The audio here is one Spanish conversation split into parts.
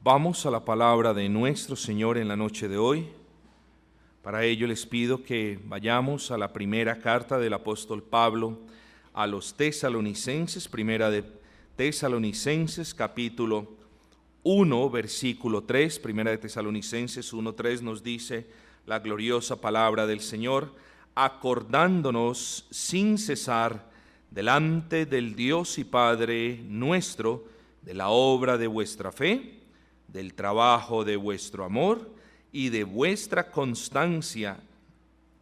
Vamos a la palabra de nuestro Señor en la noche de hoy. Para ello les pido que vayamos a la primera carta del apóstol Pablo a los tesalonicenses, primera de Tesalonicenses, capítulo 1, versículo 3. Primera de Tesalonicenses 1:3 nos dice la gloriosa palabra del Señor: acordándonos sin cesar delante del Dios y Padre nuestro de la obra de vuestra fe, del trabajo de vuestro amor y de vuestra constancia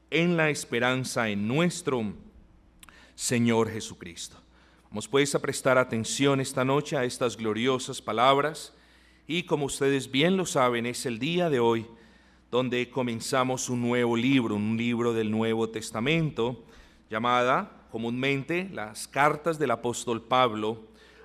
en la esperanza en nuestro Señor Jesucristo. Vamos pues a prestar atención esta noche a estas gloriosas palabras, y como ustedes bien lo saben, es el día de hoy donde comenzamos un nuevo libro, un libro del Nuevo Testamento, llamada comúnmente las cartas del apóstol Pablo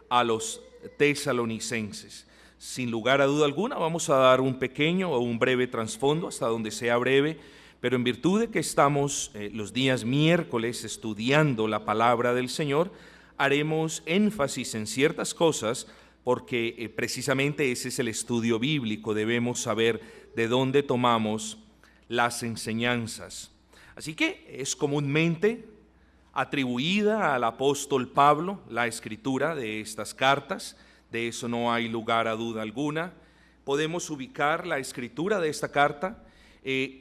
a los tesalonicenses. Sin lugar a duda alguna vamos a dar un pequeño o un breve trasfondo, hasta donde sea breve, pero en virtud de que estamos los días miércoles estudiando la palabra del Señor, haremos énfasis en ciertas cosas porque precisamente ese es el estudio bíblico. Debemos saber de dónde tomamos las enseñanzas. Así que es comúnmente atribuida al apóstol Pablo la escritura de estas cartas. De eso no hay lugar a duda alguna. Podemos ubicar la escritura de esta carta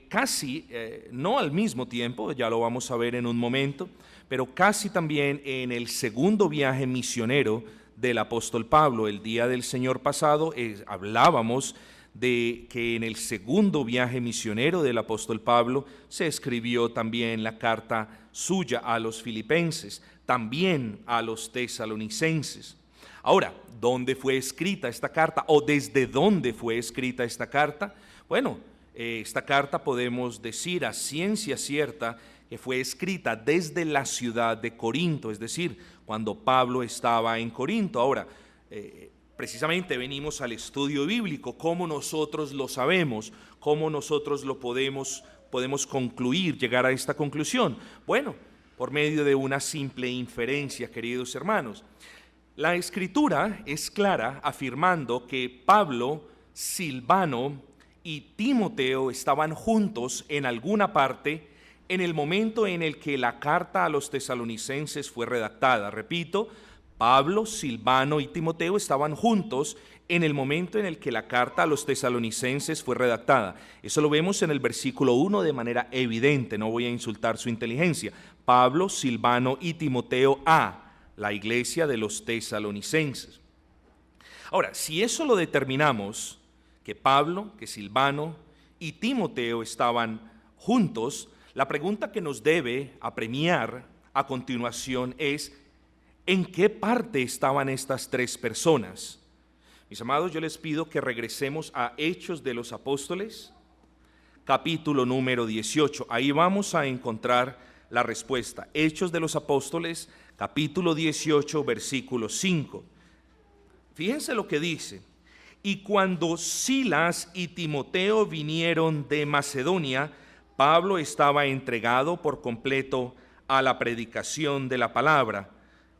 casi, no al mismo tiempo, ya lo vamos a ver en un momento, pero casi también en el segundo viaje misionero del apóstol Pablo. El día del Señor pasado hablábamos de que en el segundo viaje misionero del apóstol Pablo se escribió también la carta suya a los filipenses, también a los tesalonicenses. Ahora, ¿dónde fue escrita esta carta o desde dónde fue escrita esta carta? Bueno, esta carta podemos decir a ciencia cierta que fue escrita desde la ciudad de Corinto, es decir, cuando Pablo estaba en Corinto. Ahora, precisamente venimos al estudio bíblico. ¿Cómo nosotros lo sabemos? ¿Cómo nosotros lo podemos concluir, llegar a esta conclusión? Bueno, por medio de una simple inferencia, queridos hermanos. La Escritura es clara afirmando que Pablo, Silvano y Timoteo estaban juntos en alguna parte en el momento en el que la carta a los tesalonicenses fue redactada. Repito, Pablo, Silvano y Timoteo estaban juntos en el momento en el que la carta a los tesalonicenses fue redactada. Eso lo vemos en el versículo 1 de manera evidente, no voy a insultar su inteligencia. Pablo, Silvano y Timoteo a la iglesia de los tesalonicenses. Ahora, si eso lo determinamos, que Pablo, que Silvano y Timoteo estaban juntos, la pregunta que nos debe apremiar a continuación es: ¿en qué parte estaban estas tres personas? Mis amados, yo les pido que regresemos a Hechos de los Apóstoles, capítulo número 18. Ahí vamos a encontrar la respuesta. Hechos de los Apóstoles, capítulo 18, versículo 5. Fíjense lo que dice: y cuando Silas y Timoteo vinieron de Macedonia, Pablo estaba entregado por completo a la predicación de la palabra.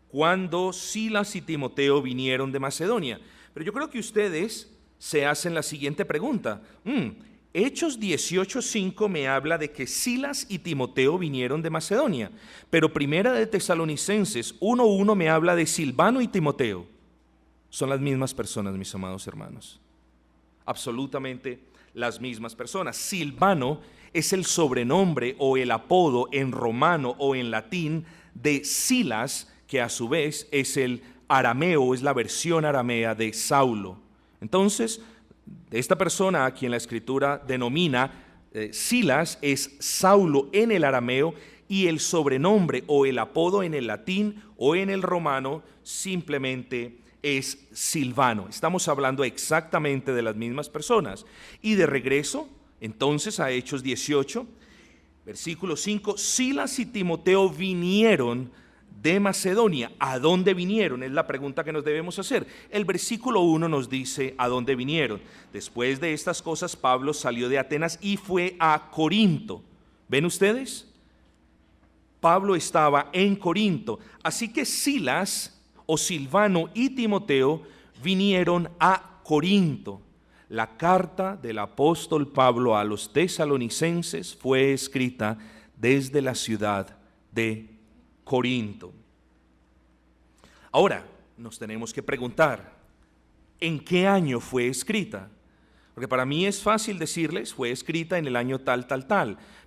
Cuando Silas y Timoteo vinieron de Macedonia. Pero yo creo que ustedes se hacen la siguiente pregunta. Hechos 18:5 me habla de que Silas y Timoteo vinieron de Macedonia, pero Primera de Tesalonicenses 1:1 me habla de Silvano y Timoteo. Son las mismas personas, mis amados hermanos, absolutamente las mismas personas. Silvano es el sobrenombre o el apodo en romano o en latín de Silas, que a su vez es el arameo, es la versión aramea de Saulo. Entonces, esta persona a quien la Escritura denomina Silas es Saulo en el arameo, y el sobrenombre o el apodo en el latín o en el romano simplemente es Silvano. Estamos hablando exactamente de las mismas personas. Y de regreso, entonces, a Hechos 18, versículo 5, Silas y Timoteo vinieron de Macedonia. ¿A dónde vinieron? Es la pregunta que nos debemos hacer. El versículo 1 nos dice a dónde vinieron. Después de estas cosas, Pablo salió de Atenas y fue a Corinto. ¿Ven ustedes? Pablo estaba en Corinto. Así que Silas o Silvano y Timoteo vinieron a Corinto. La carta del apóstol Pablo a los tesalonicenses fue escrita desde la ciudad de Corinto. Ahora, nos tenemos que preguntar, ¿en qué año fue escrita? Porque para mí es fácil decirles, fue escrita en el año tal,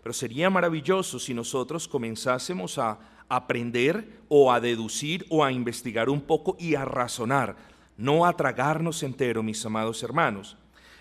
pero sería maravilloso si nosotros comenzásemos a aprender o a deducir o a investigar un poco y a razonar, no a tragarnos entero, mis amados hermanos.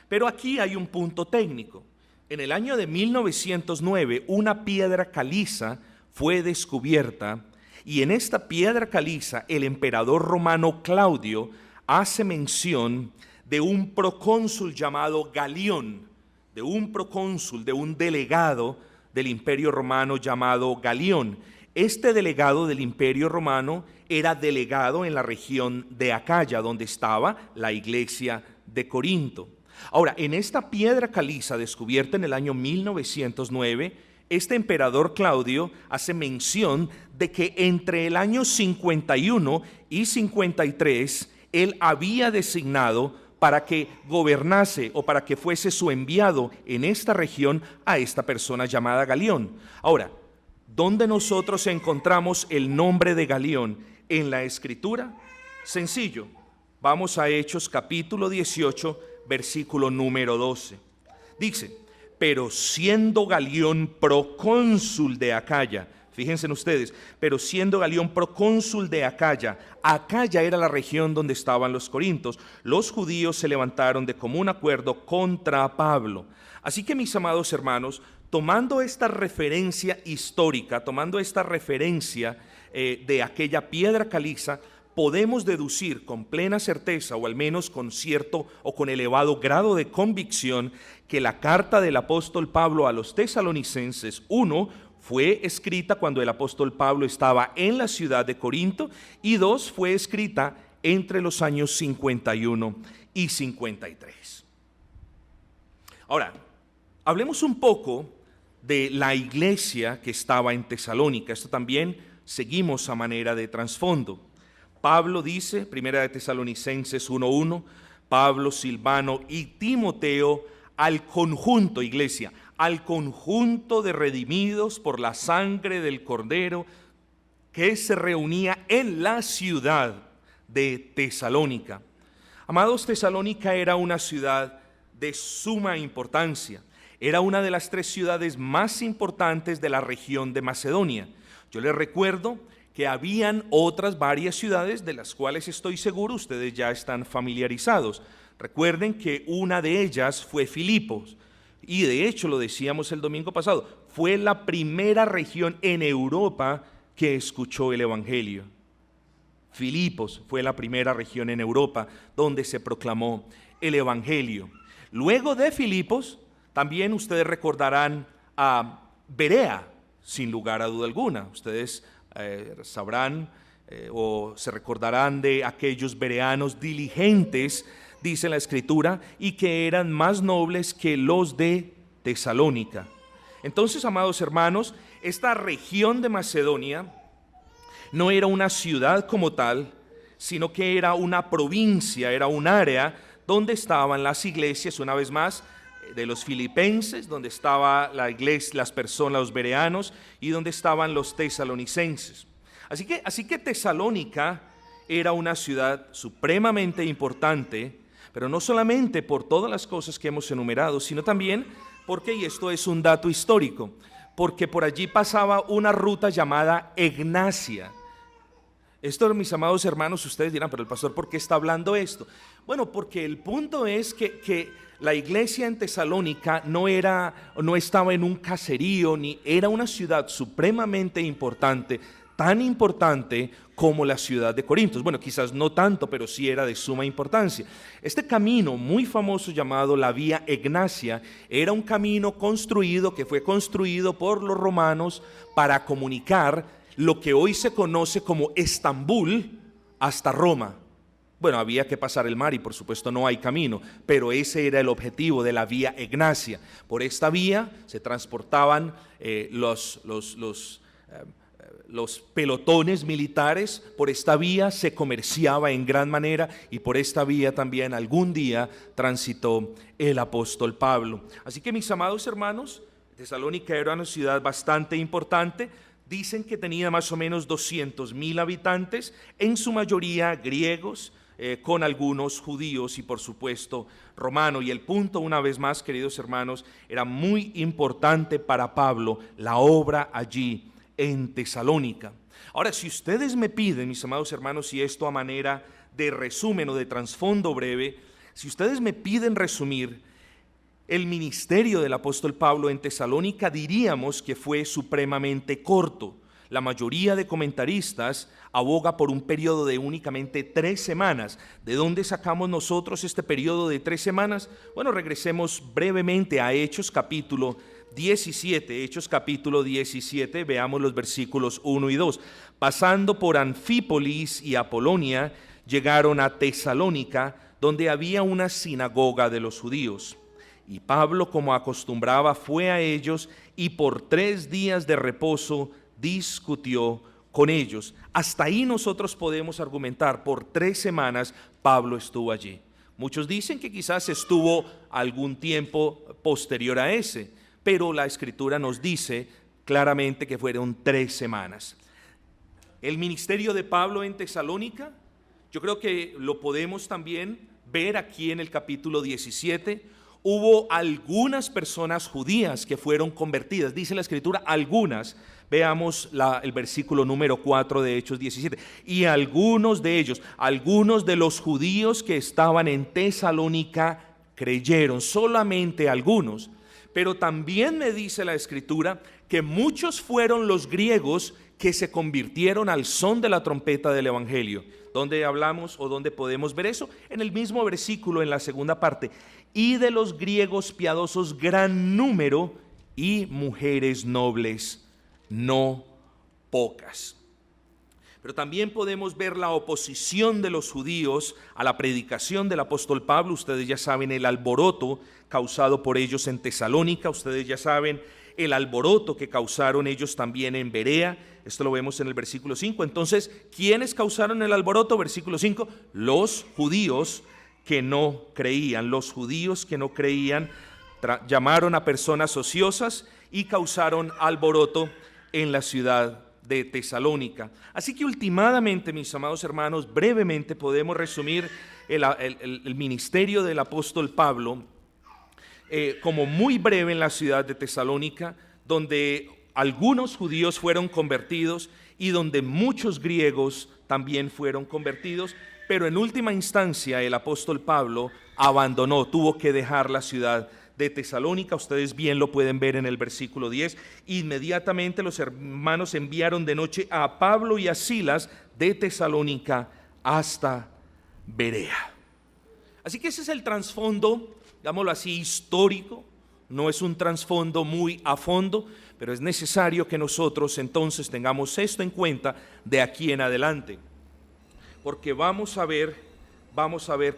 Pero aquí hay un punto técnico. En el año de 1909, una piedra caliza fue descubierta y en esta piedra caliza el emperador romano Claudio hace mención de un procónsul llamado Galión, de un procónsul, de un delegado del Imperio Romano llamado Galión. Este delegado del Imperio Romano era delegado en la región de Acaya, donde estaba la iglesia de Corinto. Ahora, en esta piedra caliza descubierta en el año 1909, este emperador Claudio hace mención de que entre el año 51 y 53, él había designado para que gobernase o para que fuese su enviado en esta región a esta persona llamada Galión. Ahora, ¿dónde nosotros encontramos el nombre de Galión en la Escritura? Sencillo, vamos a Hechos capítulo 18, versículo número 12. Dice, pero siendo Galión procónsul de Acaya, fíjense ustedes, pero siendo Galión procónsul de Acaya, Acaya era la región donde estaban los corintios, los judíos se levantaron de común acuerdo contra Pablo. Así que, mis amados hermanos, tomando esta referencia histórica, tomando esta referencia de aquella piedra caliza, podemos deducir con plena certeza, o al menos con cierto o con elevado grado de convicción, que la carta del apóstol Pablo a los tesalonicenses, 1, fue escrita cuando el apóstol Pablo estaba en la ciudad de Corinto, y 2, fue escrita entre los años 51 y 53. Ahora, hablemos un poco de la iglesia que estaba en Tesalónica. Esto también seguimos a manera de trasfondo. Pablo dice, primera de Tesalonicenses 1:1, Pablo, Silvano y Timoteo al conjunto, iglesia, al conjunto de redimidos por la sangre del Cordero que se reunía en la ciudad de Tesalónica. Amados, Tesalónica era una ciudad de suma importancia. Era una de las 3 ciudades más importantes de la región de Macedonia. Yo les recuerdo que habían otras varias ciudades de las cuales estoy seguro ustedes ya están familiarizados. Recuerden que una de ellas fue Filipos, y de hecho lo decíamos el domingo pasado, fue la primera región en Europa que escuchó el Evangelio. Filipos fue la primera región en Europa donde se proclamó el Evangelio. Luego de Filipos, también ustedes recordarán a Berea, sin lugar a duda alguna. Ustedes sabrán o se recordarán de aquellos bereanos diligentes, dice la Escritura, y que eran más nobles que los de Tesalónica. Entonces, amados hermanos, esta región de Macedonia no era una ciudad como tal, sino que era una provincia, era un área donde estaban las iglesias, una vez más, de los filipenses, donde estaba la iglesia, las personas, los bereanos, y donde estaban los tesalonicenses. Así que Tesalónica era una ciudad supremamente importante, pero no solamente por todas las cosas que hemos enumerado, sino también porque, y esto es un dato histórico, porque por allí pasaba una ruta llamada Egnacia. Esto, mis amados hermanos, ustedes dirán, pero el pastor, ¿por qué está hablando esto? Bueno, porque el punto es que la iglesia en Tesalónica no estaba en un caserío, ni era una ciudad supremamente importante, tan importante como la ciudad de Corinto. Bueno, quizás no tanto, pero sí era de suma importancia. Este camino muy famoso llamado la Vía Egnacia era un camino que fue construido por los romanos para comunicar lo que hoy se conoce como Estambul hasta Roma. Bueno, había que pasar el mar y por supuesto no hay camino, pero ese era el objetivo de la Vía Egnacia. Por esta vía se transportaban los los pelotones militares. Por esta vía se comerciaba en gran manera y por esta vía también algún día transitó el apóstol Pablo. Así que, mis amados hermanos, Tesalónica era una ciudad bastante importante. Dicen que tenía más o menos 200,000 habitantes, en su mayoría griegos, con algunos judíos y por supuesto romanos. Y el punto, una vez más, queridos hermanos, era muy importante para Pablo la obra allí en Tesalónica. Ahora, si ustedes me piden, mis amados hermanos, y esto a manera de resumen o de trasfondo breve, si ustedes me piden resumir el ministerio del apóstol Pablo en Tesalónica, diríamos que fue supremamente corto. La mayoría de comentaristas aboga por un periodo de únicamente 3 semanas. ¿De dónde sacamos nosotros este periodo de 3 semanas? Bueno, regresemos brevemente a Hechos capítulo 17. Hechos capítulo 17, veamos los versículos 1 y 2. Pasando por Anfípolis y Apolonia, llegaron a Tesalónica, donde había una sinagoga de los judíos. Y Pablo, como acostumbraba, fue a ellos y por 3 días de reposo discutió con ellos. Hasta ahí nosotros podemos argumentar, por 3 semanas Pablo estuvo allí. Muchos dicen que quizás estuvo algún tiempo posterior a ese, pero la Escritura nos dice claramente que fueron 3 semanas. El ministerio de Pablo en Tesalónica, yo creo que lo podemos también ver aquí en el capítulo 17. Hubo algunas personas judías que fueron convertidas, dice la Escritura, algunas. Veamos el versículo número 4 de Hechos 17. Y algunos de ellos, algunos de los judíos que estaban en Tesalónica creyeron, solamente algunos. Pero también me dice la Escritura que muchos fueron los griegos que se convirtieron al son de la trompeta del Evangelio. ¿Dónde hablamos o dónde podemos ver eso? En el mismo versículo, en la segunda parte. Y de los griegos piadosos gran número y mujeres nobles no pocas. Pero también podemos ver la oposición de los judíos a la predicación del apóstol Pablo. Ustedes ya saben el alboroto causado por ellos en Tesalónica. Ustedes ya saben el alboroto que causaron ellos también en Berea. Esto lo vemos en el versículo 5. Entonces, ¿quiénes causaron el alboroto? Versículo 5. Los judíos que no creían. Los judíos que no creían llamaron a personas ociosas y causaron alboroto en la ciudad de Tesalónica. Así que últimamente, mis amados hermanos, brevemente podemos resumir el ministerio del apóstol Pablo como muy breve en la ciudad de Tesalónica, donde algunos judíos fueron convertidos y donde muchos griegos también fueron convertidos, pero en última instancia el apóstol Pablo abandonó, tuvo que dejar la ciudad de Tesalónica. Ustedes bien lo pueden ver en el versículo 10. Inmediatamente los hermanos enviaron de noche a Pablo y a Silas de Tesalónica hasta Berea. Así que ese es el trasfondo, digámoslo así, histórico. No es un trasfondo muy a fondo, pero es necesario que nosotros entonces tengamos esto en cuenta de aquí en adelante, porque vamos a ver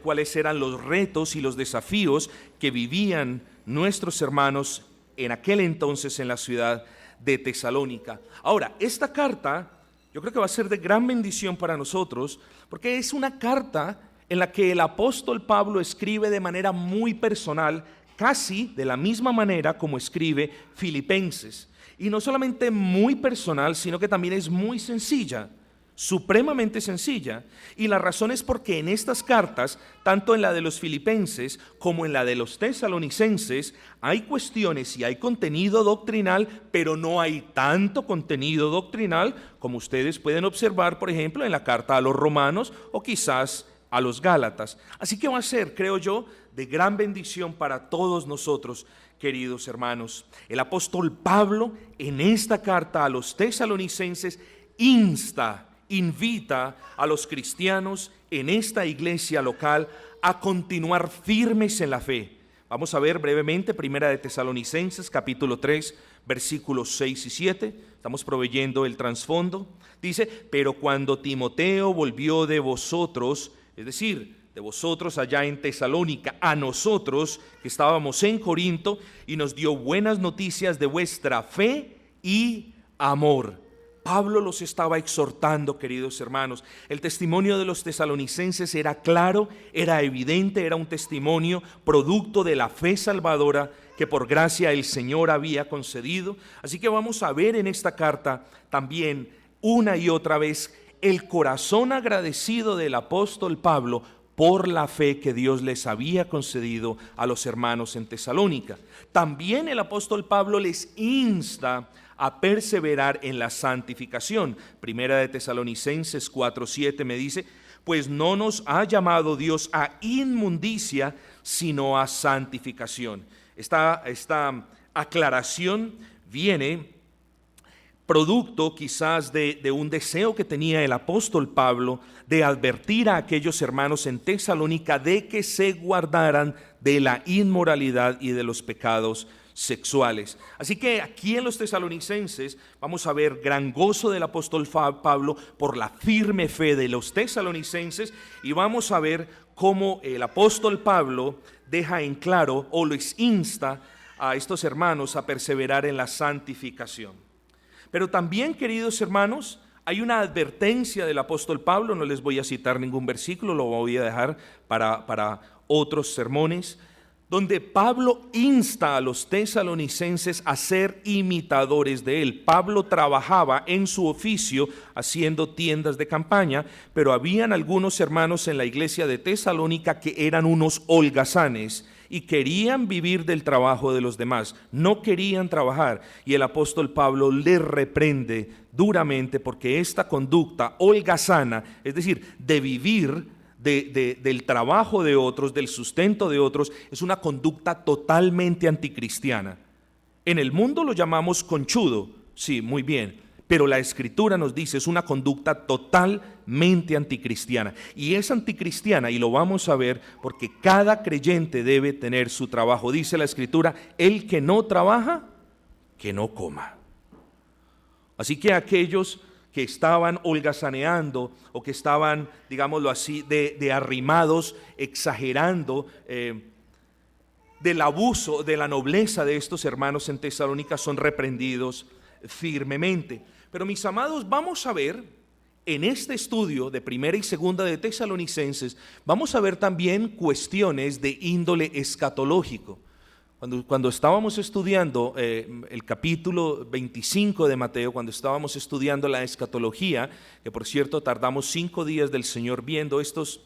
cuáles eran los retos y los desafíos que vivían nuestros hermanos en aquel entonces en la ciudad de Tesalónica. Ahora, esta carta yo creo que va a ser de gran bendición para nosotros, porque es una carta en la que el apóstol Pablo escribe de manera muy personal, casi de la misma manera como escribe Filipenses. Y no solamente muy personal, sino que también es muy sencilla, supremamente sencilla. Y la razón es porque en estas cartas, tanto en la de los filipenses como en la de los tesalonicenses, hay cuestiones y hay contenido doctrinal, pero no hay tanto contenido doctrinal como ustedes pueden observar, por ejemplo, en la carta a los romanos o quizás a los gálatas. Así que va a ser, creo yo, de gran bendición para todos nosotros, queridos hermanos. El apóstol Pablo en esta carta a los tesalonicenses invita a los cristianos en esta iglesia local a continuar firmes en la fe. Vamos a ver brevemente Primera de Tesalonicenses capítulo 3 versículos 6 y 7. Estamos proveyendo el trasfondo. Dice: pero cuando Timoteo volvió de vosotros, es decir, de vosotros allá en Tesalónica, a nosotros que estábamos en Corinto, y nos dio buenas noticias de vuestra fe y amor. Pablo los estaba exhortando, queridos hermanos. El testimonio de los tesalonicenses era claro, era evidente, era un testimonio producto de la fe salvadora que por gracia el Señor había concedido. Así que vamos a ver en esta carta también una y otra vez el corazón agradecido del apóstol Pablo por la fe que Dios les había concedido a los hermanos en Tesalónica. También el apóstol Pablo les insta a perseverar en la santificación. Primera de Tesalonicenses 4:7 me dice: pues no nos ha llamado Dios a inmundicia, sino a santificación. Esta aclaración viene producto quizás de un deseo que tenía el apóstol Pablo de advertir a aquellos hermanos en Tesalónica de que se guardaran de la inmoralidad y de los pecados sexuales. Así que aquí en los tesalonicenses vamos a ver gran gozo del apóstol Pablo por la firme fe de los tesalonicenses, y vamos a ver cómo el apóstol Pablo deja en claro o les insta a estos hermanos a perseverar en la santificación. Pero también, queridos hermanos, hay una advertencia del apóstol Pablo. No les voy a citar ningún versículo, lo voy a dejar para otros sermones, donde Pablo insta a los tesalonicenses a ser imitadores de él. Pablo trabajaba en su oficio haciendo tiendas de campaña, pero habían algunos hermanos en la iglesia de Tesalónica que eran unos holgazanes y querían vivir del trabajo de los demás, no querían trabajar, y el apóstol Pablo les reprende duramente porque esta conducta holgazana, es decir, de vivir del trabajo de otros, del sustento de otros, es una conducta totalmente anticristiana. En el mundo lo llamamos conchudo, sí, muy bien, pero la Escritura nos dice es una conducta totalmente anticristiana, y es anticristiana, y lo vamos a ver porque cada creyente debe tener su trabajo. Dice la Escritura: el que no trabaja, que no coma. Así que aquellos que estaban holgazaneando o que estaban, digámoslo así, de arrimados, exagerando del abuso de la nobleza de estos hermanos en Tesalónica, son reprendidos firmemente. Pero mis amados, vamos a ver en este estudio de primera y segunda de Tesalonicenses, vamos a ver también cuestiones de índole escatológico. Cuando estábamos estudiando el capítulo 25 de Mateo, cuando estábamos estudiando la escatología, que por cierto tardamos 5 días del Señor viendo estos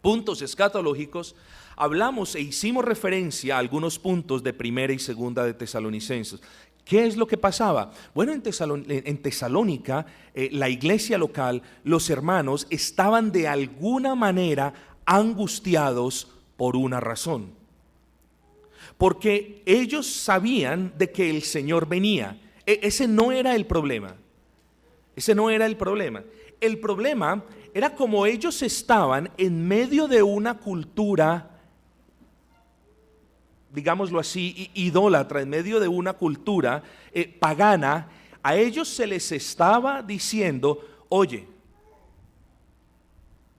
puntos escatológicos, hablamos e hicimos referencia a algunos puntos de primera y segunda de Tesalonicenses. ¿Qué es lo que pasaba? Bueno, en Tesalónica, la iglesia local, los hermanos estaban de alguna manera angustiados por una razón. Porque ellos sabían de que el Señor venía. Ese no era el problema. Ese no era el problema. El problema era como ellos estaban en medio de una cultura, digámoslo así, idólatra, en medio de una cultura pagana. A ellos se les estaba diciendo: oye,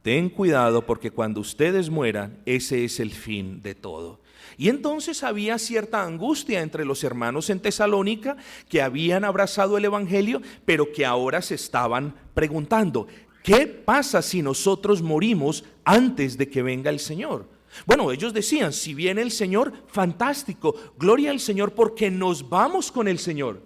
ten cuidado porque cuando ustedes mueran, ese es el fin de todo. Y entonces había cierta angustia entre los hermanos en Tesalónica que habían abrazado el evangelio, pero que ahora se estaban preguntando: ¿qué pasa si nosotros morimos antes de que venga el Señor? Bueno, ellos decían: si viene el Señor, fantástico, gloria al Señor porque nos vamos con el Señor.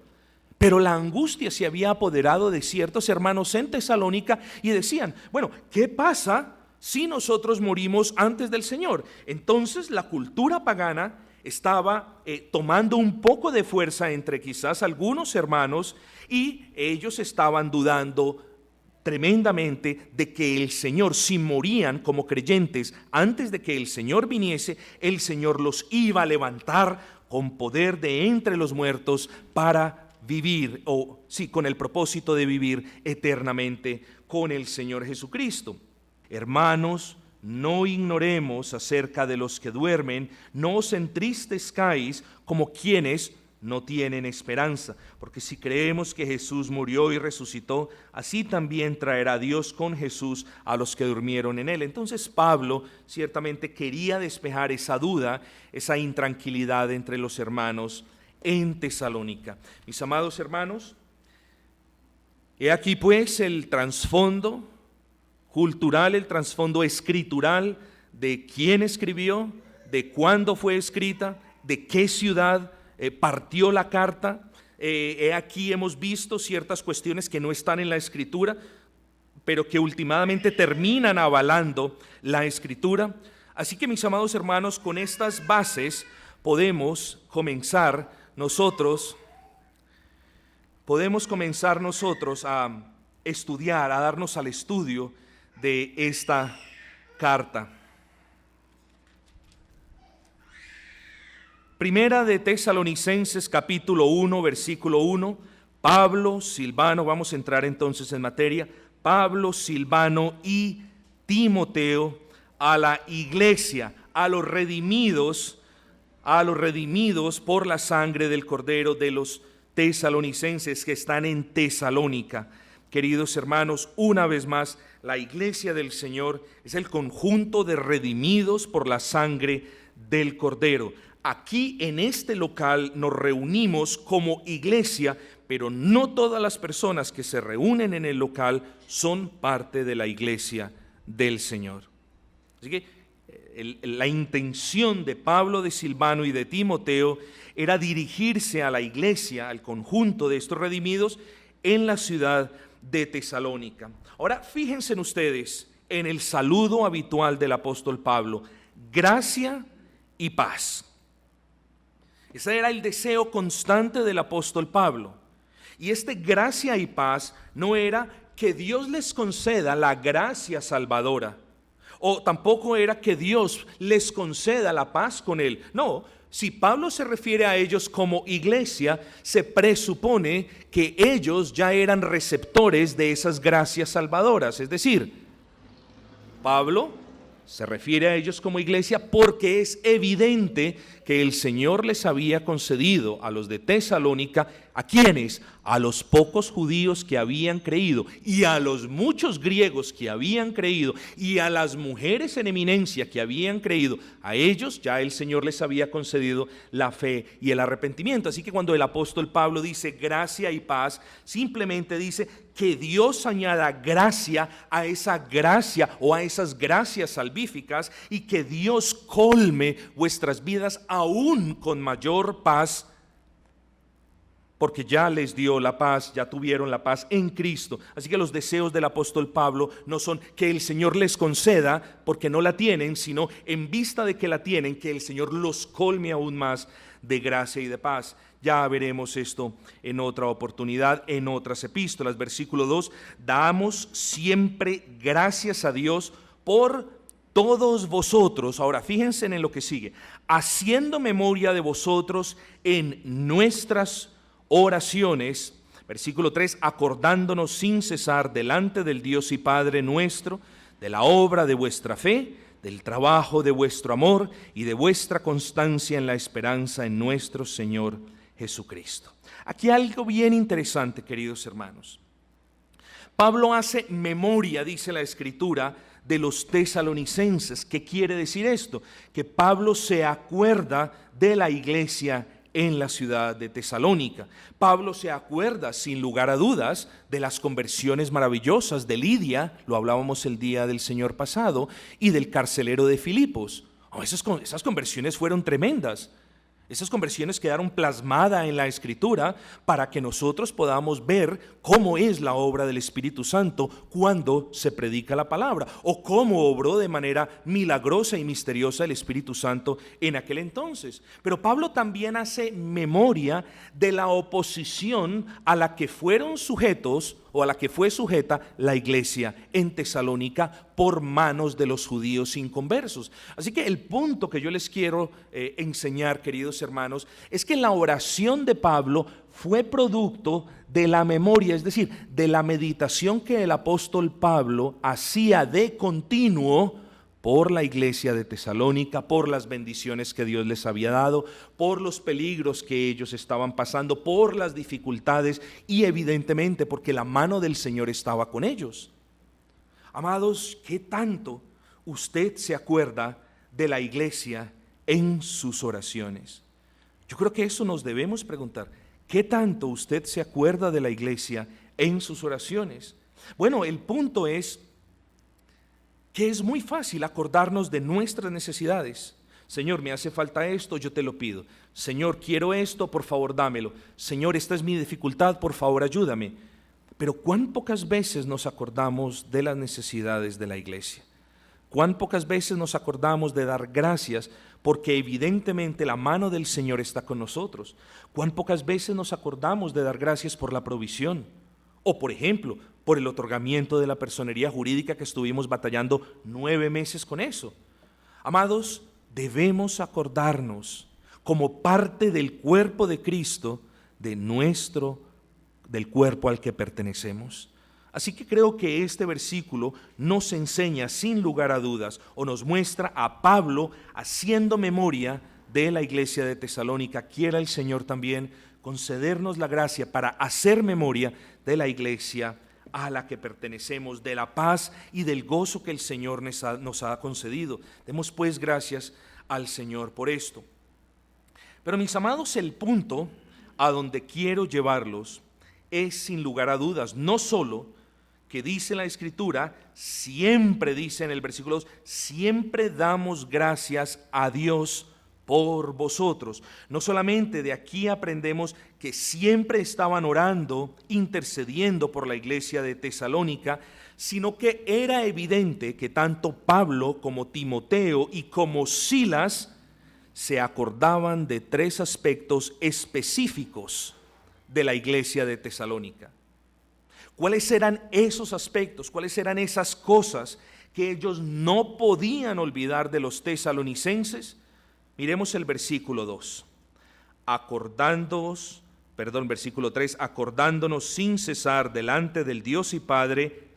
Pero la angustia se había apoderado de ciertos hermanos en Tesalónica y decían: bueno, ¿qué pasa si nosotros morimos antes del Señor? Entonces la cultura pagana estaba tomando un poco de fuerza entre quizás algunos hermanos, y ellos estaban dudando tremendamente de que el Señor, si morían como creyentes antes de que el Señor viniese, el Señor los iba a levantar con poder de entre los muertos para vivir, o sí, con el propósito de vivir eternamente con el Señor Jesucristo. Hermanos, no ignoremos acerca de los que duermen, no os entristezcáis como quienes no tienen esperanza, porque si creemos que Jesús murió y resucitó, así también traerá Dios con Jesús a los que durmieron en él. Entonces Pablo ciertamente quería despejar esa duda, esa intranquilidad entre los hermanos en Tesalónica. Mis amados hermanos, He aquí pues el trasfondo cultural, el trasfondo escritural de quién escribió, de cuándo fue escrita, de qué ciudad partió la carta. Aquí hemos visto ciertas cuestiones que no están en la escritura, pero que últimamente terminan avalando la escritura. Así que, mis amados hermanos, con estas bases podemos comenzar nosotros a estudiar, a darnos al estudio de esta carta. Primera de Tesalonicenses capítulo 1, versículo 1, Pablo, Silvano, vamos a entrar entonces en materia, Pablo, Silvano y Timoteo, a la iglesia, a los redimidos por la sangre del Cordero, de los tesalonicenses que están en Tesalónica. Queridos hermanos, una vez más, la iglesia del Señor es el conjunto de redimidos por la sangre del Cordero. Aquí en este local nos reunimos como iglesia, pero no todas las personas que se reúnen en el local son parte de la iglesia del Señor. Así que la intención de Pablo, de Silvano y de Timoteo era dirigirse a la iglesia, al conjunto de estos redimidos en la ciudad de Tesalónica. Ahora fíjense ustedes en el saludo habitual del apóstol Pablo: gracia y paz. Ese era el deseo constante del apóstol Pablo. Y gracia y paz no era que Dios les conceda la gracia salvadora, o tampoco era que Dios les conceda la paz con él. No, si Pablo se refiere a ellos como iglesia, se presupone que ellos ya eran receptores de esas gracias salvadoras. Es decir, Pablo se refiere a ellos como iglesia porque es evidente que el Señor les había concedido a los de Tesalónica, ¿a quiénes? A los pocos judíos que habían creído, y a los muchos griegos que habían creído, y a las mujeres en eminencia que habían creído. A ellos ya el Señor les había concedido la fe y el arrepentimiento. Así que cuando el apóstol Pablo dice gracia y paz, simplemente dice que Dios añada gracia a esa gracia o a esas gracias salvíficas, y que Dios colme vuestras vidas aún con mayor paz, porque ya les dio la paz, ya tuvieron la paz en Cristo. Así que los deseos del apóstol Pablo no son que el Señor les conceda porque no la tienen, sino en vista de que la tienen, que el Señor los colme aún más de gracia y de paz. Ya veremos esto en otra oportunidad, en otras epístolas. Versículo 2, damos siempre gracias a Dios por todos vosotros. Ahora fíjense en lo que sigue: haciendo memoria de vosotros en nuestras oraciones. Versículo 3, acordándonos sin cesar delante del Dios y Padre nuestro de la obra de vuestra fe, del trabajo de vuestro amor y de vuestra constancia en la esperanza en nuestro Señor Jesucristo. Aquí algo bien interesante, queridos hermanos. Pablo hace memoria, dice la Escritura, de los tesalonicenses. ¿Qué quiere decir esto? Que Pablo se acuerda de la iglesia en la ciudad de Tesalónica. Pablo se acuerda sin lugar a dudas de las conversiones maravillosas de Lidia, lo hablábamos el día del Señor pasado, y del carcelero de Filipos. Esas conversiones fueron tremendas. Esas conversiones quedaron plasmadas en la Escritura para que nosotros podamos ver cómo es la obra del Espíritu Santo cuando se predica la palabra, o cómo obró de manera milagrosa y misteriosa el Espíritu Santo en aquel entonces. Pero Pablo también hace memoria de la oposición a la que fueron sujetos, o a la que fue sujeta la iglesia en Tesalónica por manos de los judíos inconversos. Así que el punto que yo les quiero enseñar, queridos hermanos, es que la oración de Pablo fue producto de la memoria, es decir, de la meditación que el apóstol Pablo hacía de continuo por la iglesia de Tesalónica, por las bendiciones que Dios les había dado, por los peligros que ellos estaban pasando, por las dificultades y evidentemente porque la mano del Señor estaba con ellos. Amados, ¿qué tanto usted se acuerda de la iglesia en sus oraciones? Yo creo que eso nos debemos preguntar. ¿Qué tanto usted se acuerda de la iglesia en sus oraciones. Bueno, el punto es que es muy fácil acordarnos de nuestras necesidades. Señor, me hace falta esto, yo te lo pido. Señor, quiero esto, por favor dámelo. Señor, esta es mi dificultad, por favor ayúdame. Pero ¿cuán pocas veces nos acordamos de las necesidades de la iglesia? ¿Cuán pocas veces nos acordamos de dar gracias porque evidentemente la mano del Señor está con nosotros? ¿Cuán pocas veces nos acordamos de dar gracias por la provisión? O por ejemplo, por el otorgamiento de la personería jurídica que estuvimos batallando 9 meses con eso. Amados, debemos acordarnos como parte del cuerpo de Cristo, del cuerpo al que pertenecemos. Así que creo que este versículo nos enseña sin lugar a dudas, o nos muestra a Pablo haciendo memoria de la iglesia de Tesalónica. Quiera el Señor también concedernos la gracia para hacer memoria de la iglesia a la que pertenecemos, de la paz y del gozo que el Señor nos ha concedido. Demos pues gracias al Señor por esto. Pero mis amados, el punto a donde quiero llevarlos es sin lugar a dudas, no solo que dice la Escritura, siempre dice en el versículo 2, siempre damos gracias a Dios por vosotros. No solamente de aquí aprendemos que siempre estaban orando, intercediendo por la iglesia de Tesalónica, sino que era evidente que tanto Pablo como Timoteo y como Silas se acordaban de 3 aspectos específicos de la iglesia de Tesalónica. ¿Cuáles eran esos aspectos? ¿Cuáles eran esas cosas que ellos no podían olvidar de los tesalonicenses? Miremos el versículo 2. Versículo 3, acordándonos sin cesar delante del Dios y Padre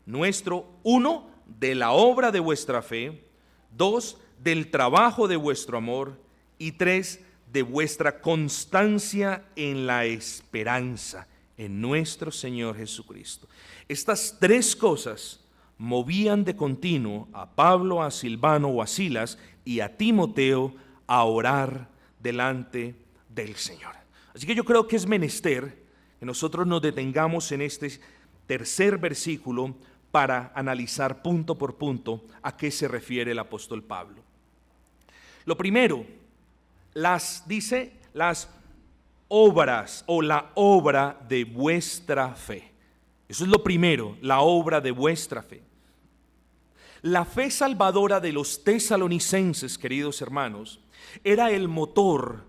nuestro, 1, de la obra de vuestra fe, 2, del trabajo de vuestro amor, y 3, de vuestra constancia en la esperanza en nuestro Señor Jesucristo. Estas 3 cosas movían de continuo a Pablo, a Silvano o a Silas y a Timoteo a orar delante del Señor. Así que yo creo que es menester que nosotros nos detengamos en este tercer versículo para analizar punto por punto a qué se refiere el apóstol Pablo. Lo primero, las obras o la obra de vuestra fe. Eso es lo primero, la obra de vuestra fe. La fe salvadora de los tesalonicenses, queridos hermanos, era el motor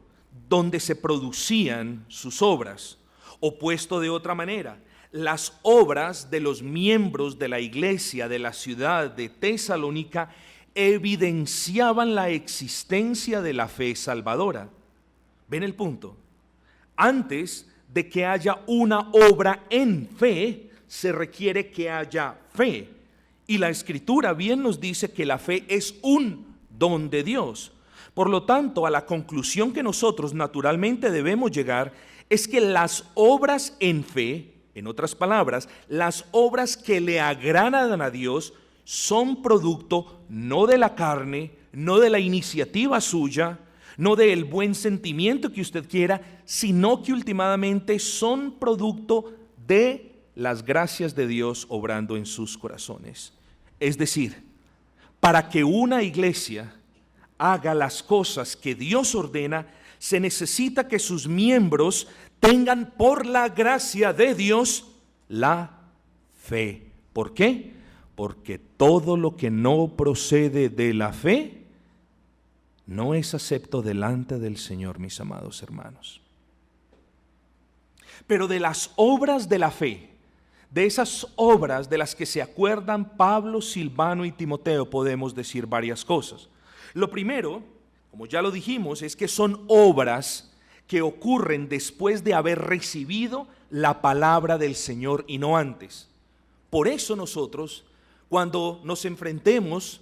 donde se producían sus obras. O puesto de otra manera, las obras de los miembros de la iglesia de la ciudad de Tesalónica evidenciaban la existencia de la fe salvadora. ¿Ven el punto? Antes de que haya una obra en fe, se requiere que haya fe. Y la Escritura bien nos dice que la fe es un don de Dios. Por lo tanto, a la conclusión que nosotros naturalmente debemos llegar es que las obras en fe, en otras palabras, las obras que le agradan a Dios, son producto no de la carne, no de la iniciativa suya, no del buen sentimiento que usted quiera, sino que últimamente son producto de las gracias de Dios obrando en sus corazones. Es decir, para que una iglesia haga las cosas que Dios ordena, se necesita que sus miembros tengan por la gracia de Dios la fe. ¿Por qué? Porque todo lo que no procede de la fe no es acepto delante del Señor, mis amados hermanos. Pero de las obras de la fe, de esas obras de las que se acuerdan Pablo, Silvano y Timoteo, podemos decir varias cosas. Lo primero, como ya lo dijimos, es que son obras que ocurren después de haber recibido la palabra del Señor y no antes. Por eso nosotros, cuando nos enfrentemos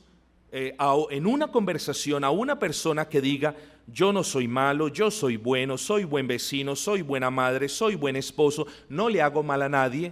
en una conversación a una persona que diga, yo no soy malo, yo soy bueno, soy buen vecino, soy buena madre, soy buen esposo, no le hago mal a nadie,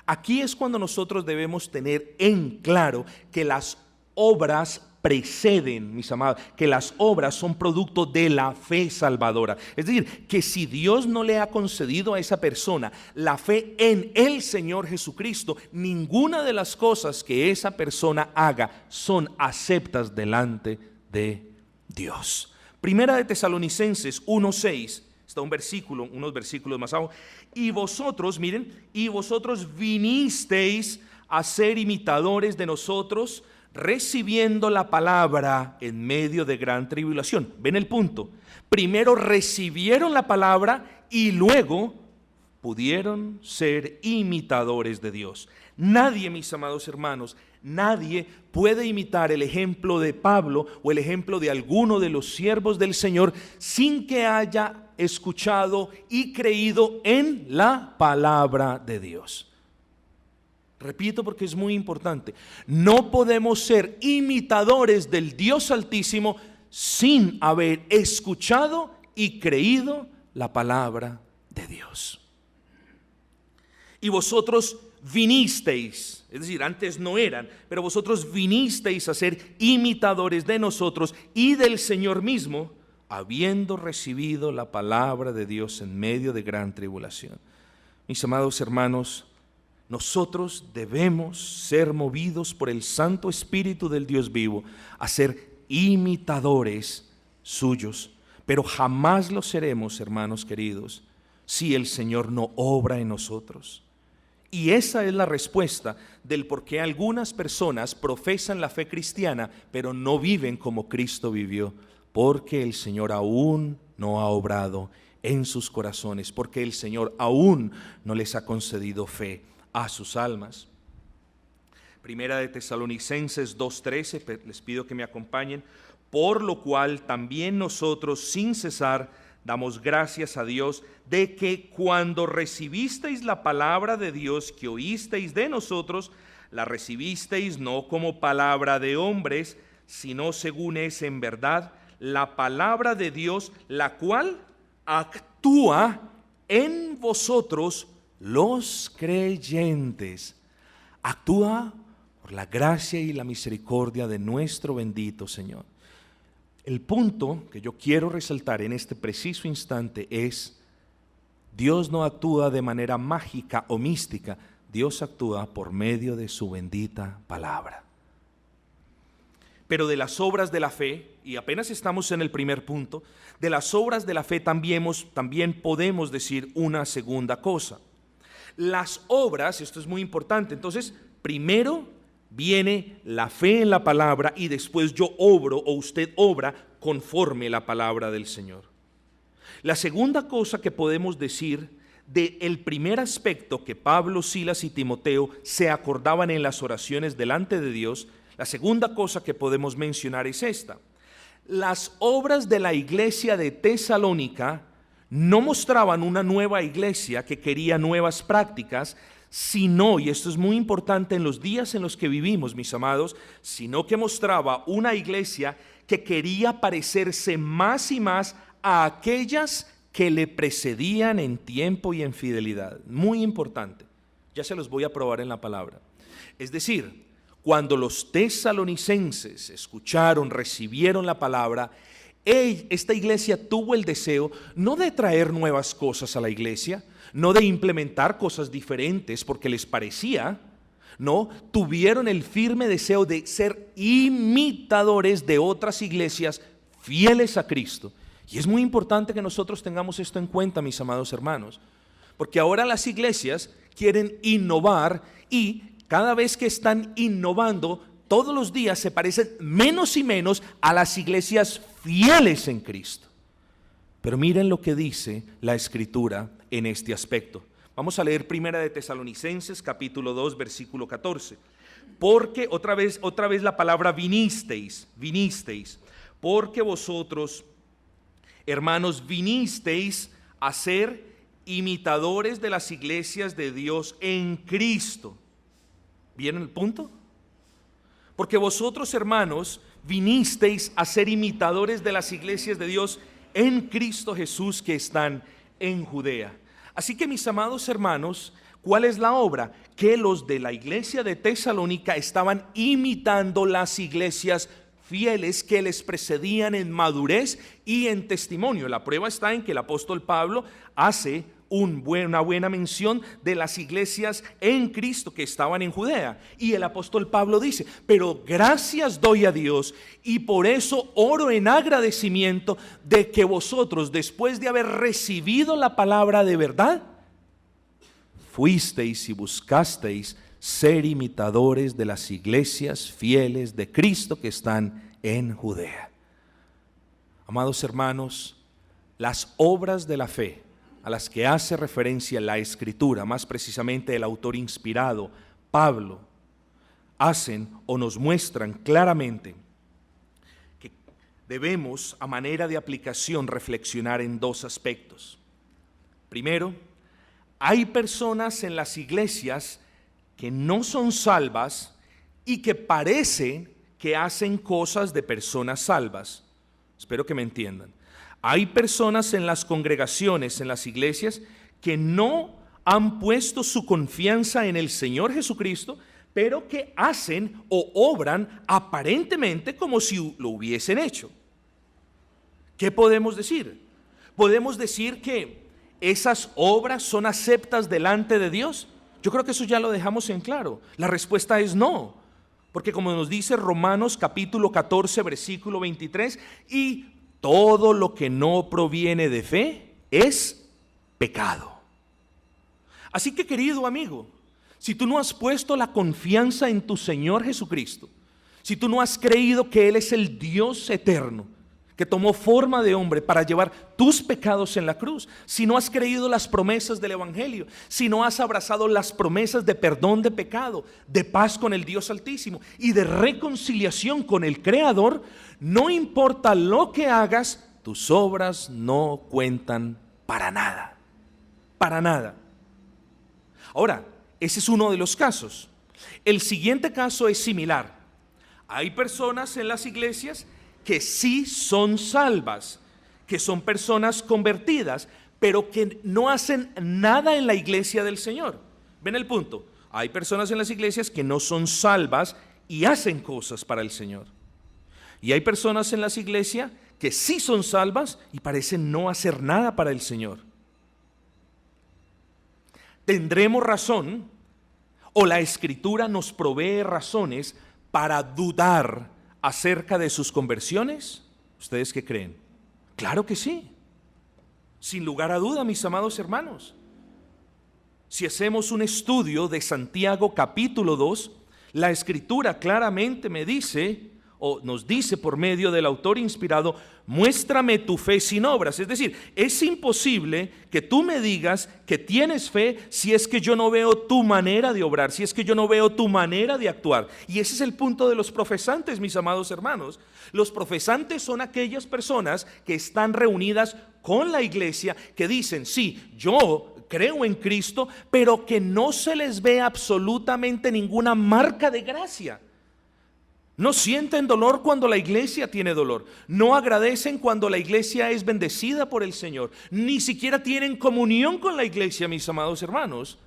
aquí es cuando nosotros debemos tener en claro que las obras preceden, mis amados, que las obras son producto de la fe salvadora. Es decir, que si Dios no le ha concedido a esa persona la fe en el Señor Jesucristo, ninguna de las cosas que esa persona haga son aceptas delante de Dios. Primera de Tesalonicenses 1:6, está un versículo, unos versículos más abajo. Y vosotros, miren, y vosotros vinisteis a ser imitadores de nosotros, recibiendo la palabra en medio de gran tribulación. ¿Ven el punto? Primero recibieron la palabra y luego pudieron ser imitadores de Dios. Nadie, mis amados hermanos, nadie puede imitar el ejemplo de Pablo o el ejemplo de alguno de los siervos del Señor sin que haya escuchado y creído en la palabra de Dios. Repito porque es muy importante. No podemos ser imitadores del Dios Altísimo sin haber escuchado y creído la palabra de Dios. Y vosotros vinisteis, es decir, antes no eran, pero vosotros vinisteis a ser imitadores de nosotros y del Señor mismo, habiendo recibido la palabra de Dios en medio de gran tribulación. Mis amados hermanos, nosotros debemos ser movidos por el Santo Espíritu del Dios vivo a ser imitadores suyos, pero jamás lo seremos, hermanos queridos, si el Señor no obra en nosotros. Y esa es la respuesta del por qué algunas personas profesan la fe cristiana, pero no viven como Cristo vivió, porque el Señor aún no ha obrado en sus corazones, porque el Señor aún no les ha concedido fe a sus almas. Primera de Tesalonicenses 2:13, les pido que me acompañen. Por lo cual también nosotros sin cesar damos gracias a Dios de que cuando recibisteis la palabra de Dios que oísteis de nosotros, la recibisteis no como palabra de hombres, sino según es en verdad la palabra de Dios, la cual actúa en vosotros los creyentes. Actúa por la gracia y la misericordia de nuestro bendito Señor. El punto que yo quiero resaltar en este preciso instante es: Dios no actúa de manera mágica o mística, Dios actúa por medio de su bendita palabra. Pero de las obras de la fe, y apenas estamos en el primer punto, de las obras de la fe también podemos decir una segunda cosa. Las obras, esto es muy importante, entonces, primero viene la fe en la palabra y después yo obro o usted obra conforme la palabra del Señor. La segunda cosa que podemos decir del primer aspecto que Pablo, Silas y Timoteo se acordaban en las oraciones delante de Dios, la segunda cosa que podemos mencionar es esta: las obras de la iglesia de Tesalónica no mostraban una nueva iglesia que quería nuevas prácticas, sino, y esto es muy importante en los días en los que vivimos, mis amados, sino que mostraba una iglesia que quería parecerse más y más a aquellas que le precedían en tiempo y en fidelidad. Muy importante, ya se los voy a probar en la palabra. Es decir, cuando los tesalonicenses escucharon, recibieron la palabra, esta iglesia tuvo el deseo no de traer nuevas cosas a la iglesia, no de implementar cosas diferentes porque les parecía, no, tuvieron el firme deseo de ser imitadores de otras iglesias fieles a Cristo. Y es muy importante que nosotros tengamos esto en cuenta, mis amados hermanos, porque ahora las iglesias quieren innovar y cada vez que están innovando, todos los días se parecen menos y menos a las iglesias fieles en Cristo. Pero miren lo que dice la Escritura en este aspecto. Vamos a leer Primera de Tesalonicenses capítulo 2 versículo 14. Porque otra vez la palabra vinisteis, porque vosotros, hermanos, vinisteis a ser imitadores de las iglesias de Dios en Cristo. ¿Vieron el punto? Porque vosotros, hermanos, vinisteis a ser imitadores de las iglesias de Dios en Cristo Jesús que están en Judea. Así que, mis amados hermanos, ¿cuál es la obra? Que los de la iglesia de Tesalónica estaban imitando las iglesias fieles que les precedían en madurez y en testimonio. La prueba está en que el apóstol Pablo hace una buena mención de las iglesias en Cristo que estaban en Judea. Y el apóstol Pablo dice: pero gracias doy a Dios, y por eso oro en agradecimiento de que vosotros, después de haber recibido la palabra de verdad, fuisteis y buscasteis ser imitadores de las iglesias fieles de Cristo que están en Judea. Amados hermanos, las obras de la fe a las que hace referencia la Escritura, más precisamente el autor inspirado, Pablo, hacen o nos muestran claramente que debemos, a manera de aplicación, reflexionar en dos aspectos. Primero, hay personas en las iglesias que no son salvas y que parece que hacen cosas de personas salvas. Espero que me entiendan. Hay personas en las congregaciones, en las iglesias, que no han puesto su confianza en el Señor Jesucristo, pero que hacen o obran aparentemente como si lo hubiesen hecho. ¿Qué podemos decir? Podemos decir que esas obras son aceptas delante de Dios. Yo creo que eso ya lo dejamos en claro. La respuesta es no, porque como nos dice Romanos capítulo 14, versículo 23, y todo lo que no proviene de fe es pecado. Así que, querido amigo, si tú no has puesto la confianza en tu Señor Jesucristo, si tú no has creído que Él es el Dios eterno, que tomó forma de hombre para llevar tus pecados en la cruz, si no has creído las promesas del Evangelio, si no has abrazado las promesas de perdón de pecado, de paz con el Dios Altísimo y de reconciliación con el Creador, no importa lo que hagas, tus obras no cuentan para nada, para nada. Ahora, ese es uno de los casos. El siguiente caso es similar. Hay personas en las iglesias que sí son salvas, que son personas convertidas, pero que no hacen nada en la iglesia del Señor. ¿Ven el punto? Hay personas en las iglesias que no son salvas y hacen cosas para el Señor. Y hay personas en las iglesias que sí son salvas y parecen no hacer nada para el Señor. ¿Tendremos razón o la Escritura nos provee razones para dudar acerca de sus conversiones? ¿Ustedes qué creen? Claro que sí, sin lugar a duda, mis amados hermanos. Si hacemos un estudio de Santiago capítulo 2, la Escritura claramente me dice, o nos dice por medio del autor inspirado: muéstrame tu fe sin obras. Es decir, es imposible que tú me digas que tienes fe si es que yo no veo tu manera de obrar, si es que yo no veo tu manera de actuar. Y ese es el punto de los profesantes, mis amados hermanos. Los profesantes son aquellas personas que están reunidas con la iglesia, que dicen: sí, yo creo en Cristo, pero que no se les ve absolutamente ninguna marca de gracia. No sienten dolor cuando la iglesia tiene dolor. No agradecen cuando la iglesia es bendecida por el Señor. Ni siquiera tienen comunión con la iglesia, mis amados hermanos.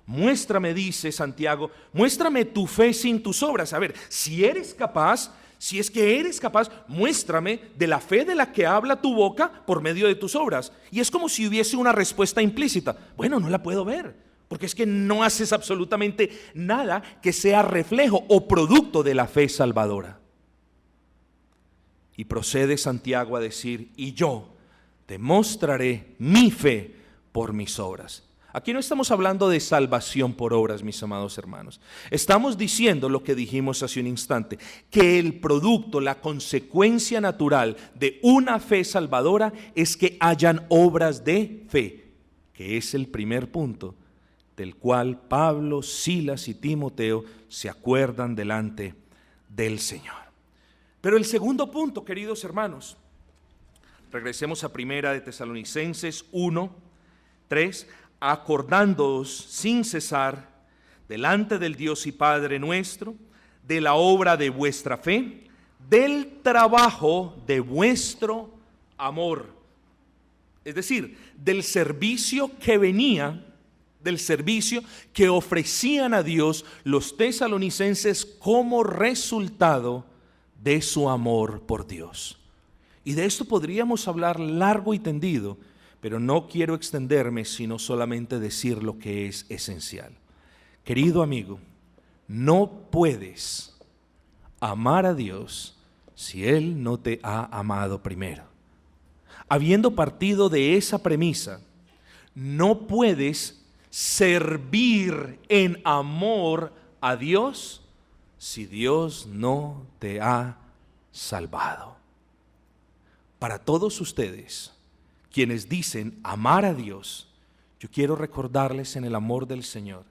Muéstrame, dice Santiago, muéstrame tu fe sin tus obras. A ver, si eres capaz, si es que eres capaz, muéstrame de la fe de la que habla tu boca por medio de tus obras. Y es como si hubiese una respuesta implícita. Bueno, no la puedo ver, porque es que no haces absolutamente nada que sea reflejo o producto de la fe salvadora. Y procede Santiago a decir: y yo te mostraré mi fe por mis obras. Aquí no estamos hablando de salvación por obras, mis amados hermanos. Estamos diciendo lo que dijimos hace un instante, que el producto, la consecuencia natural de una fe salvadora es que hayan obras de fe, que es el primer punto del cual Pablo, Silas y Timoteo se acuerdan delante del Señor. Pero el segundo punto, queridos hermanos, regresemos a Primera de Tesalonicenses 1:3, acordándoos sin cesar delante del Dios y Padre nuestro de la obra de vuestra fe, del trabajo de vuestro amor. Es decir, del servicio que venía, del servicio que ofrecían a Dios los tesalonicenses como resultado de su amor por Dios. Y de esto podríamos hablar largo y tendido, pero no quiero extenderme, sino solamente decir lo que es esencial. Querido amigo, no puedes amar a Dios si Él no te ha amado primero. Habiendo partido de esa premisa, no puedes servir en amor a Dios si Dios no te ha salvado. Para todos ustedes, quienes dicen amar a Dios, yo quiero recordarles en el amor del Señor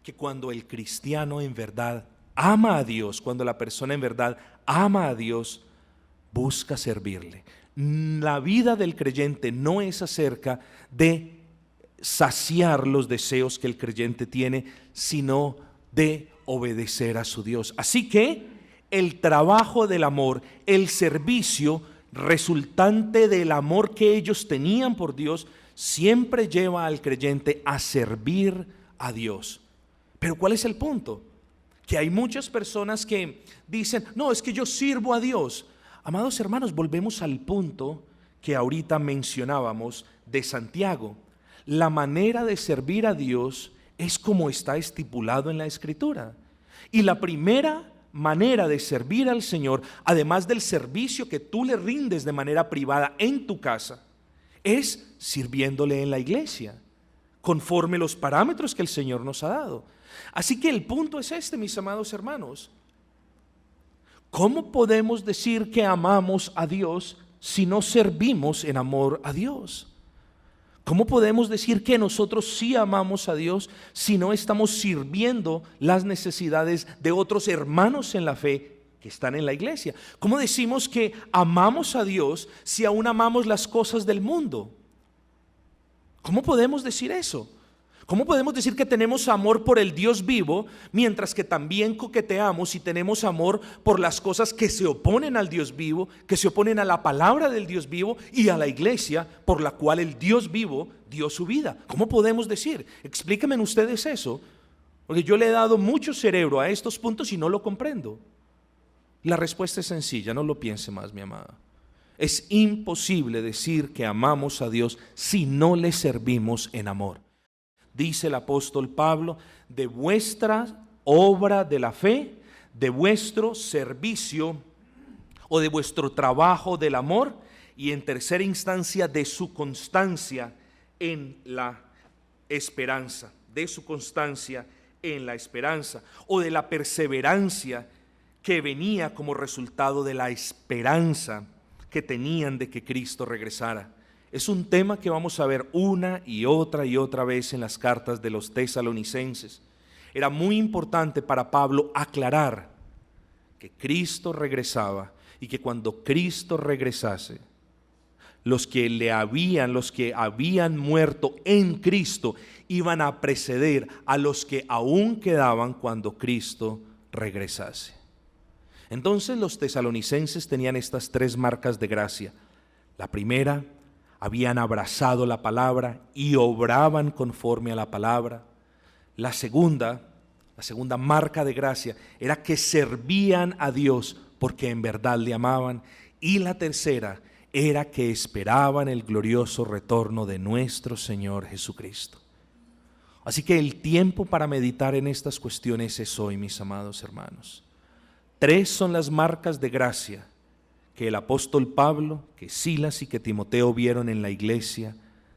que cuando el cristiano en verdad ama a Dios, cuando la persona en verdad ama a Dios, busca servirle. La vida del creyente no es acerca de saciar los deseos que el creyente tiene, sino de obedecer a su Dios. Así que el trabajo del amor, el servicio resultante del amor que ellos tenían por Dios, siempre lleva al creyente a servir a Dios. Pero ¿cuál es el punto? Que hay muchas personas que dicen, no, es que yo sirvo a Dios. Amados hermanos, volvemos al punto que ahorita mencionábamos de Santiago. La manera de servir a Dios es como está estipulado en la Escritura. Y la primera manera de servir al Señor, además del servicio que tú le rindes de manera privada en tu casa, es sirviéndole en la iglesia, conforme los parámetros que el Señor nos ha dado. Así que el punto es este, mis amados hermanos. ¿Cómo podemos decir que amamos a Dios si no servimos en amor a Dios? ¿Cómo podemos decir que nosotros sí amamos a Dios si no estamos sirviendo las necesidades de otros hermanos en la fe que están en la iglesia? ¿Cómo decimos que amamos a Dios si aún amamos las cosas del mundo? ¿Cómo podemos decir eso? ¿Cómo podemos decir que tenemos amor por el Dios vivo, mientras que también coqueteamos y tenemos amor por las cosas que se oponen al Dios vivo, que se oponen a la palabra del Dios vivo y a la iglesia por la cual el Dios vivo dio su vida? ¿Cómo podemos decir? Explíquenme ustedes eso, porque yo le he dado mucho cerebro a estos puntos y no lo comprendo. La respuesta es sencilla, no lo piense más, mi amada. Es imposible decir que amamos a Dios si no le servimos en amor. Dice el apóstol Pablo, de vuestra obra de la fe, de vuestro servicio o de vuestro trabajo del amor, y en tercera instancia de su constancia en la esperanza, de su constancia en la esperanza, o de la perseverancia que venía como resultado de la esperanza que tenían de que Cristo regresara. Es un tema que vamos a ver una y otra vez en las cartas de los tesalonicenses. Era muy importante para Pablo aclarar que Cristo regresaba y que cuando Cristo regresase, los que habían muerto en Cristo iban a preceder a los que aún quedaban cuando Cristo regresase. Entonces los tesalonicenses tenían estas tres marcas de gracia. La primera, habían abrazado la palabra y obraban conforme a la palabra. La segunda marca de gracia era que servían a Dios porque en verdad le amaban. Y la tercera era que esperaban el glorioso retorno de nuestro Señor Jesucristo. Así que el tiempo para meditar en estas cuestiones es hoy, mis amados hermanos. Tres son las marcas de gracia que el apóstol Pablo, que Silas y que Timoteo vieron en la iglesia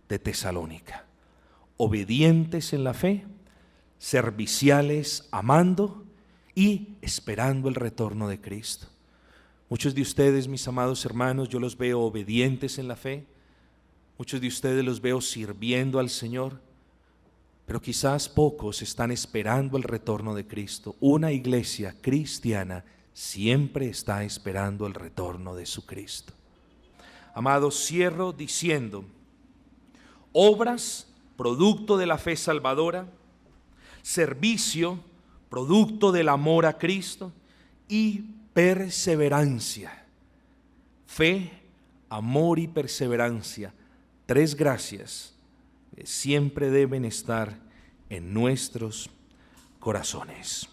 de Tesalónica. Obedientes en la fe, serviciales amando y esperando el retorno de Cristo. Muchos de ustedes, mis amados hermanos, yo los veo obedientes en la fe. Muchos de ustedes los veo sirviendo al Señor, pero quizás pocos están esperando el retorno de Cristo. Una iglesia cristiana siempre está esperando el retorno de su Cristo. Amados, cierro diciendo, obras, producto de la fe salvadora, servicio, producto del amor a Cristo, y perseverancia. Fe, amor y perseverancia, tres gracias que siempre deben estar en nuestros corazones.